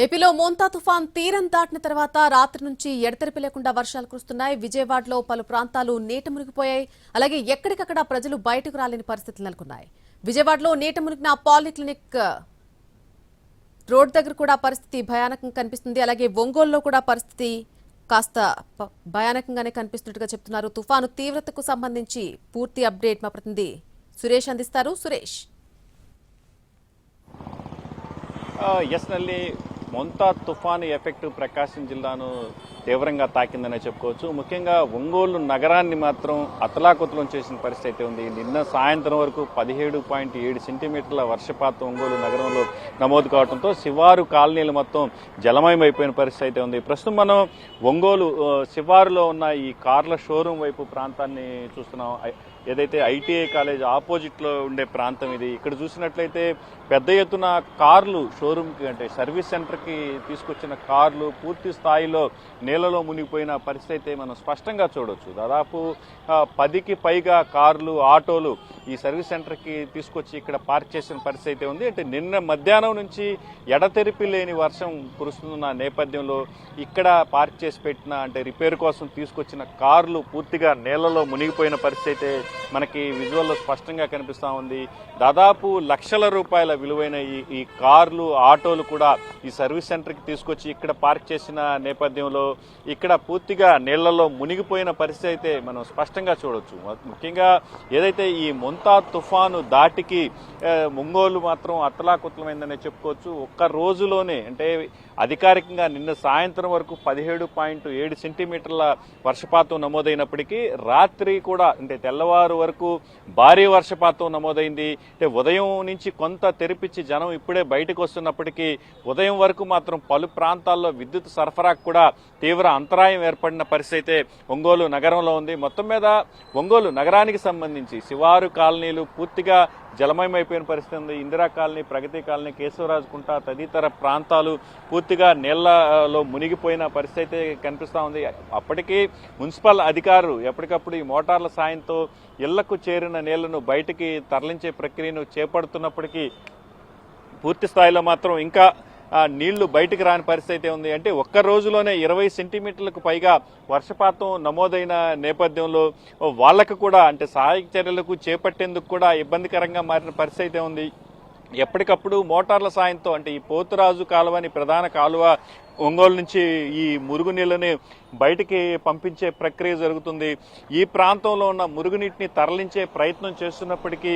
ఏపీలో మోంతా తుఫాన్ తీరం దాటిన తర్వాత రాత్రి నుంచి ఎడతెరిపి లేకుండా వర్షాలు కురుస్తున్నాయి. విజయవాడలో పలు ప్రాంతాలు నీట మునిగిపోయాయి. అలాగే ఎక్కడికక్కడ ప్రజలు బయటకు రాలేని పరిస్థితులు నెలకొన్నాయి. విజయవాడలో నీట మునిగిన పాలిక్లినిక్ రోడ్ దగ్గర కూడా పరిస్థితి భయానకంగా కనిపిస్తుంది. అలాగే ఒంగోలులో కూడా పరిస్థితి కాస్త భయానకంగానే కనిపిస్తున్నట్టుగా చెప్తున్నారు. తుఫాను తీవ్రతకు సంబంధించి పూర్తి అప్డేట్ మా ప్రతినిధి సురేష్ అందిస్తారు. సురేష్, ఎస్ నల్లి, మొంతా తుఫాను ఎఫెక్ట్ ప్రకాశం జిల్లాను తీవ్రంగా తాకిందనే చెప్పుకోవచ్చు. ముఖ్యంగా ఒంగోలు నగరాన్ని మాత్రం అతలాకుతలం చేసిన పరిస్థితి అయితే ఉంది. నిన్న సాయంత్రం వరకు 17.7 సెంటీమీటర్ల వర్షపాతం ఒంగోలు నగరంలో నమోదు కావడంతో శివారు కాలనీలు మొత్తం జలమయమైపోయిన పరిస్థితి అయితే ఉంది. ప్రస్తుతం మనం ఒంగోలు శివారులో ఉన్న ఈ కార్ల షోరూమ్ వైపు ప్రాంతాన్ని చూస్తున్నాం. ఏదైతే ఐటీఐ కాలేజ్ ఆపోజిట్లో ఉండే ప్రాంతం ఇది. ఇక్కడ చూసినట్లయితే పెద్ద ఎత్తున కార్లు షోరూమ్కి అంటే సర్వీస్ సెంటర్కి తీసుకొచ్చిన కార్లు పూర్తి స్థాయిలో నీళ్లలో మునిగిపోయిన పరిస్థితి అయితే మనం స్పష్టంగా చూడవచ్చు. దాదాపు 10కి పైగా కార్లు, ఆటోలు ఈ సర్వీస్ సెంటర్కి తీసుకొచ్చి ఇక్కడ పార్క్ చేసిన పరిస్థితి అయితే ఉంది. అంటే నిన్న మధ్యాహ్నం నుంచి ఎడతెరిపి లేని వర్షం కురుస్తున్న నేపథ్యంలో ఇక్కడ పార్క్ చేసి పెట్టిన అంటే రిపేర్ కోసం తీసుకొచ్చిన కార్లు పూర్తిగా నీళ్లలో మునిగిపోయిన పరిస్థితి అయితే మనకి విజువల్లో స్పష్టంగా కనిపిస్తూ ఉంది. దాదాపు లక్షల రూపాయల విలువైన ఈ కార్లు, ఆటోలు కూడా ఈ సర్వీస్ సెంటర్కి తీసుకొచ్చి ఇక్కడ పార్క్ చేసిన నేపథ్యంలో ఇక్కడ పూర్తిగా నీళ్లలో మునిగిపోయిన పరిస్థితి అయితే మనం స్పష్టంగా చూడవచ్చు. ముఖ్యంగా ఏదైతే ఈ మొంతా తుఫాను దాటికి ఒంగోలు మాత్రం అతలాకుతలమైందనే చెప్పుకోవచ్చు. ఒక్క రోజులోనే అంటే అధికారికంగా నిన్న సాయంత్రం వరకు 17.7 సెంటీమీటర్ల వర్షపాతం నమోదైనప్పటికీ రాత్రి కూడా అంటే తెల్లవారు వరకు భారీ వర్షపాతం నమోదైంది. అంటే ఉదయం నుంచి కొంత తెరిపించి జనం ఇప్పుడే బయటకు వస్తున్నప్పటికీ ఉదయం వరకు మాత్రం పలు ప్రాంతాల్లో విద్యుత్ సరఫరాకు కూడా తీవ్ర అంతరాయం ఏర్పడిన పరిస్థితి అయితే ఒంగోలు నగరంలో ఉంది. మొత్తం మీద ఒంగోలు నగరానికి సంబంధించి శివారు కాలనీలు పూర్తిగా జలమయమైపోయిన పరిస్థితి ఉంది. ఇందిరా కాలనీ, ప్రగతి కాలనీ, కేశవరాజు కుంట తదితర ప్రాంతాలు పూర్తిగా నీళ్లలో మునిగిపోయిన పరిస్థితి అయితే కనిపిస్తూ ఉంది. అప్పటికీ మున్సిపల్ అధికారులు ఎప్పటికప్పుడు ఈ మోటార్ల సాయంతో ఇళ్లకు చేరిన నీళ్లను బయటికి తరలించే ప్రక్రియను చేపడుతున్నప్పటికీ పూర్తి స్థాయిలో మాత్రం ఇంకా నీళ్లు బయటికి రాని పరిస్థితి ఉంది. అంటే ఒక్క రోజులోనే 20 సెంటీమీటర్లకు పైగా వర్షపాతం నమోదైన నేపథ్యంలో వాళ్ళకు కూడా అంటే సహాయక చర్యలకు చేపట్టేందుకు కూడా ఇబ్బందికరంగా మారిన పరిస్థితి ఉంది. ఎప్పటికప్పుడు మోటార్ల సాయంతో అంటే ఈ పోతురాజు కాలువ అని ప్రధాన కాలువ ఒంగోలు నుంచి ఈ మురుగునీళ్ళని బయటికి పంపించే ప్రక్రియ జరుగుతుంది. ఈ ప్రాంతంలో ఉన్న మురుగునీటిని తరలించే ప్రయత్నం చేస్తున్నప్పటికీ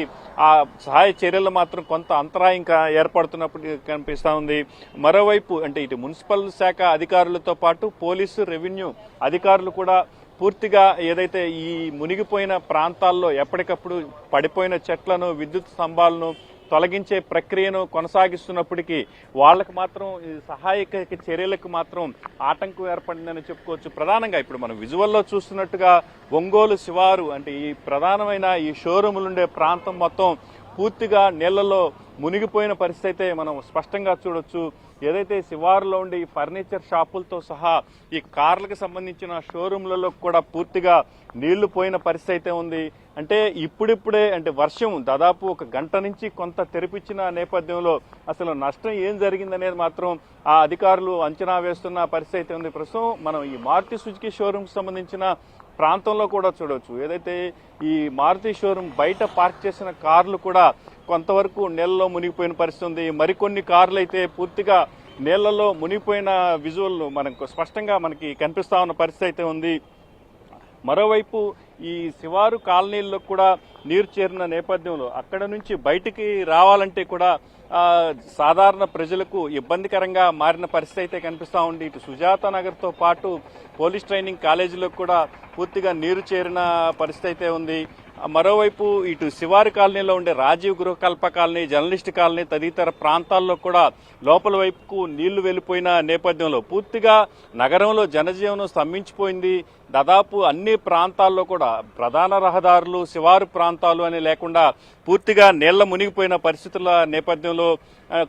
ఆ సహాయ చర్యలు మాత్రం కొంత అంతరాయం ఏర్పడుతున్నప్పటికీ కనిపిస్తూ ఉంది. మరోవైపు అంటే ఇటు మున్సిపల్ శాఖ అధికారులతో పాటు పోలీసు, రెవెన్యూ అధికారులు కూడా పూర్తిగా ఏదైతే ఈ మునిగిపోయిన ప్రాంతాల్లో ఎప్పటికప్పుడు పడిపోయిన చెట్లను, విద్యుత్ స్తంభాలను తొలగించే ప్రక్రియను కొనసాగిస్తున్నప్పటికీ వాళ్ళకు మాత్రం ఈ సహాయక చర్యలకు మాత్రం ఆటంకం ఏర్పడిందని చెప్పుకోవచ్చు. ప్రధానంగా ఇప్పుడు మనం విజువల్లో చూస్తున్నట్టుగా ఒంగోలు శివారు అంటే ఈ ప్రధానమైన ఈ షోరూములుండే ప్రాంతం మొత్తం పూర్తిగా నీళ్లలో మునిగిపోయిన పరిస్థితి అయితే మనం స్పష్టంగా చూడొచ్చు. ఏదైతే శివారులో ఉండే ఈ ఫర్నిచర్ షాపులతో సహా ఈ కార్లకు సంబంధించిన షోరూంలలో కూడా పూర్తిగా నీళ్లు పోయిన పరిస్థితి అయితే ఉంది. అంటే ఇప్పుడిప్పుడే అంటే వర్షం దాదాపు ఒక గంట నుంచి కొంత తెరిపించిన నేపథ్యంలో అసలు నష్టం ఏం జరిగిందనేది మాత్రం ఆ అధికారులు అంచనా వేస్తున్న పరిస్థితి అయితే ఉంది. ప్రస్తుతం మనం ఈ మారుతి సుజుకి షోరూంకి సంబంధించిన ప్రాంతంలో కూడా చూడవచ్చు. ఏదైతే ఈ మారుతి షోరూం బయట పార్క్ చేసిన కార్లు కూడా కొంతవరకు నీళ్లలో మునిగిపోయిన పరిస్థితి ఉంది. మరికొన్ని కార్లు అయితే పూర్తిగా నీళ్లలో మునిగిపోయిన విజువల్ మనకు స్పష్టంగా మనకి కనిపిస్తా ఉన్న పరిస్థితి అయితే ఉంది. మరోవైపు ఈ శివారు కాలనీల్లో కూడా నీరు చేరిన నేపథ్యంలో అక్కడ నుంచి బయటికి రావాలంటే కూడా సాధారణ ప్రజలకు ఇబ్బందికరంగా మారిన పరిస్థితి అయితే కనిపిస్తూ ఉంది. ఇటు సుజాత నగర్తో పాటు పోలీస్ ట్రైనింగ్ కాలేజీలో కూడా పూర్తిగా నీరు చేరిన పరిస్థితి అయితే ఉంది. మరోవైపు ఇటు శివారు కాలనీలో ఉండే Rajiv Gruhakalpa colony, journalist colony తదితర ప్రాంతాల్లో కూడా లోపల వైపుకు నీళ్లు వెళ్లిపోయిన నేపథ్యంలో పూర్తిగా నగరంలో జనజీవనం స్తంభించిపోయింది. దాదాపు అన్ని ప్రాంతాల్లో కూడా ప్రధాన రహదారులు, శివారు ప్రాంతాలు అని లేకుండా పూర్తిగా నీళ్ల మునిగిపోయిన పరిస్థితుల నేపథ్యంలో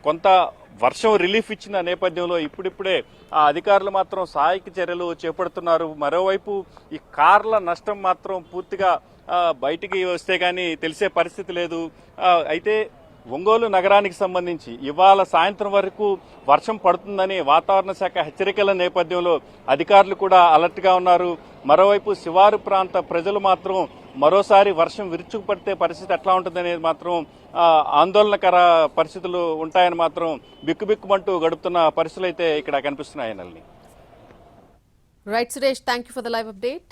కొంత వర్షం రిలీఫ్ ఇచ్చిన నేపథ్యంలో ఇప్పుడిప్పుడే ఆ అధికారులు మాత్రం సహాయక చర్యలు చేపడుతున్నారు. మరోవైపు ఈ కార్ల నష్టం మాత్రం పూర్తిగా బయటికి వస్తే కానీ తెలిసే పరిస్థితి లేదు. అయితే ఒంగోలు నగరానికి సంబంధించి ఇవాళ సాయంత్రం వరకు వర్షం పడుతుందని వాతావరణ శాఖ హెచ్చరికల నేపథ్యంలో అధికారులు కూడా అలర్ట్గా ఉన్నారు. మరోవైపు శివారు ప్రాంత ప్రజలు మాత్రం మరోసారి వర్షం విరుచుకుపడితే పరిస్థితి ఎట్లా ఉంటుందనేది మాత్రం ఆందోళనకర పరిస్థితులు ఉంటాయని మాత్రం బిక్కుబిక్కుమంటూ గడుపుతున్న పరిస్థితులు అయితే ఇక్కడ కనిపిస్తున్నాయి. నల్ని right Suresh, thank you for the live update.